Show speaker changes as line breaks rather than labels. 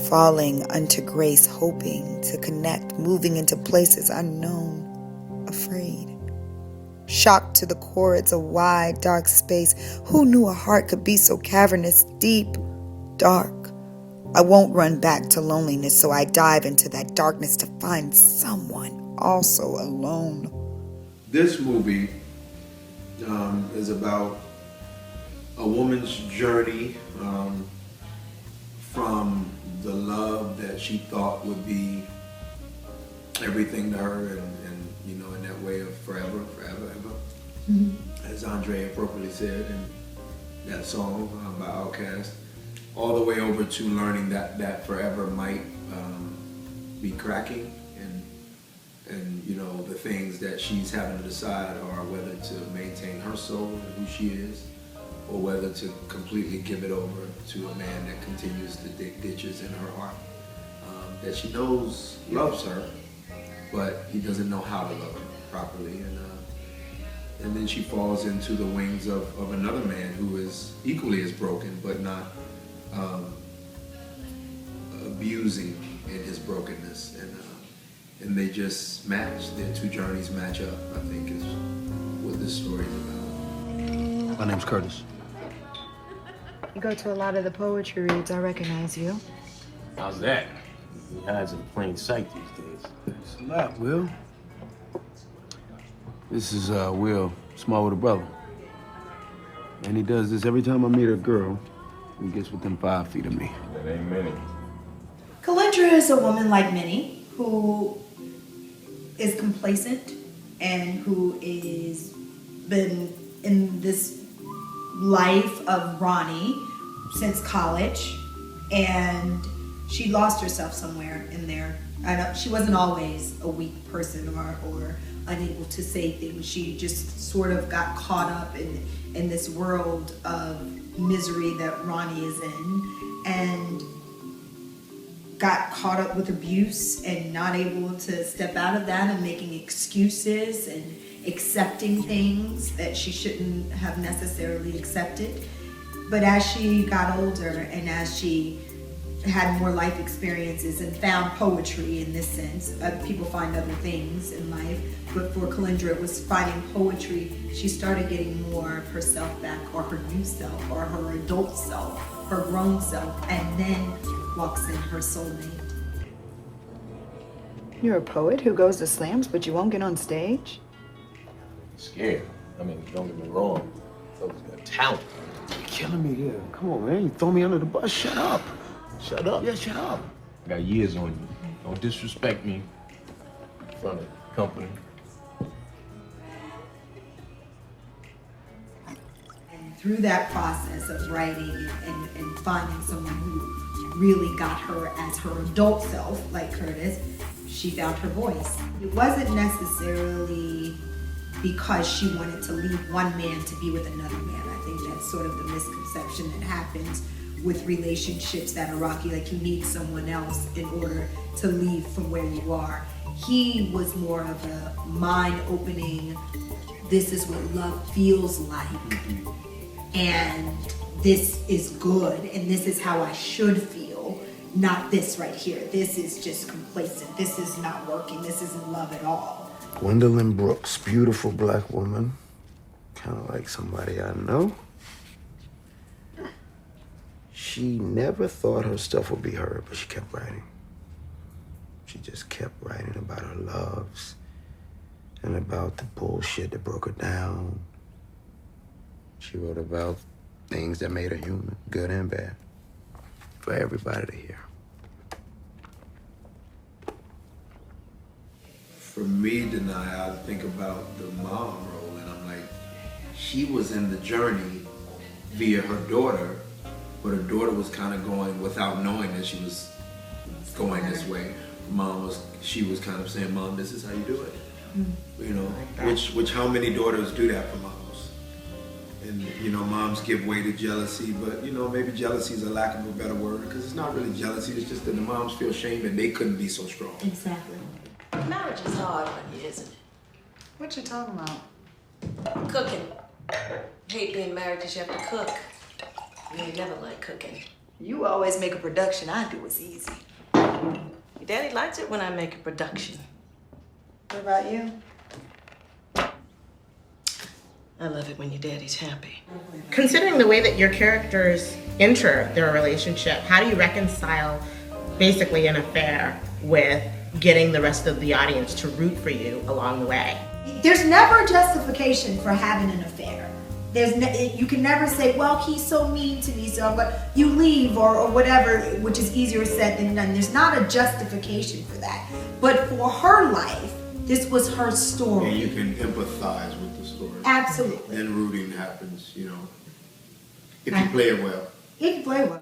falling unto grace, hoping to connect, moving into places unknown, afraid. Shocked to the core, it's a wide, dark space. Who knew a heart could be so cavernous, deep, dark? I won't run back to loneliness, so I dive into that darkness to find someone also alone.
This movie is about a woman's journey from the love that she thought would be everything to her, and you know, in that way of forever, forever, ever. Mm-hmm. As Andre appropriately said in that song by Outkast, all the way over to learning that forever might be cracking, and you know, the things that she's having to decide are whether to maintain her soul and who she is, or whether to completely give it over to a man that continues to dig ditches in her heart, that she knows loves her, but he doesn't know how to love her properly. And then she falls into the wings of another man who is equally as broken, but not abusing in his brokenness. And they just match. Their two journeys match up, I think, is what this story is about.
My name's Curtis.
You go to a lot of the poetry reads. I recognize you.
How's that? He hides in plain sight these days.
Thanks a lot, Will. This is Will, small with a brother. And he does this every time I meet a girl who gets within 5 feet of me.
That ain't many.
Calendra is a woman like many who is complacent and who is been in this life of Ronnie since college, and she lost herself somewhere in there. She wasn't always a weak person or unable to say things. She just sort of got caught up in this world of misery that Ronnie is in, and got caught up with abuse and not able to step out of that, and making excuses and accepting things that she shouldn't have necessarily accepted. But as she got older and as she had more life experiences and found poetry in this sense, people find other things in life, but for Calendra it was finding poetry. She started getting more of herself back, or her new self, or her adult self, her grown self, and then walks in her soulmate.
You're a poet who goes to slams, but you won't get on stage?
Scared. I mean, don't get me wrong. Those got talent.
You're killing me here. Come on, man. You throw me under the bus. Shut up.
Shut up.
Yeah, shut up.
I got years on you. Don't disrespect me in front of the company.
And through that process of writing and finding someone who really got her as her adult self, like Curtis, she found her voice. It wasn't necessarily because she wanted to leave one man to be with another man. I think that's sort of the misconception that happens with relationships that are rocky, like you need someone else in order to leave from where you are. He was more of a mind-opening, this is what love feels like, and this is good, and this is how I should feel, not this right here. This is just complacent. This is not working. This isn't love at all.
Gwendolyn Brooks, beautiful black woman. Kind of like somebody I know. She never thought her stuff would be heard, but she kept writing. She just kept writing about her loves and about the bullshit that broke her down. She wrote about things that made her human, good and bad, for everybody to hear.
For me, Denai, I think about the mom role, and I'm like, she was in the journey via her daughter, but her daughter was kind of going without knowing that she was going this way. She was kind of saying, Mom, this is how you do it. You know, which how many daughters do that for moms? And you know, moms give way to jealousy, but you know, maybe jealousy is a lack of a better word, because it's not really jealousy, it's just that the moms feel shame that they couldn't be so strong.
Exactly.
Marriage is hard, honey, isn't it?
What you talking about?
Cooking. Hate being married because you have to cook. You ain't never liked cooking. You always make a production I do is easy. Your daddy likes it when I make a production.
What about you?
I love it when your daddy's happy.
Considering the way that your characters enter their relationship, how do you reconcile basically an affair with getting the rest of the audience to root for you along the way?
There's never a justification for having an affair. You can never say, well, he's so mean to me, so but you leave or whatever, which is easier said than done. There's not a justification for that. But for her life, this was her story.
And you can empathize with the story.
Absolutely.
Then rooting happens, you know, if you play it well.
If you play well.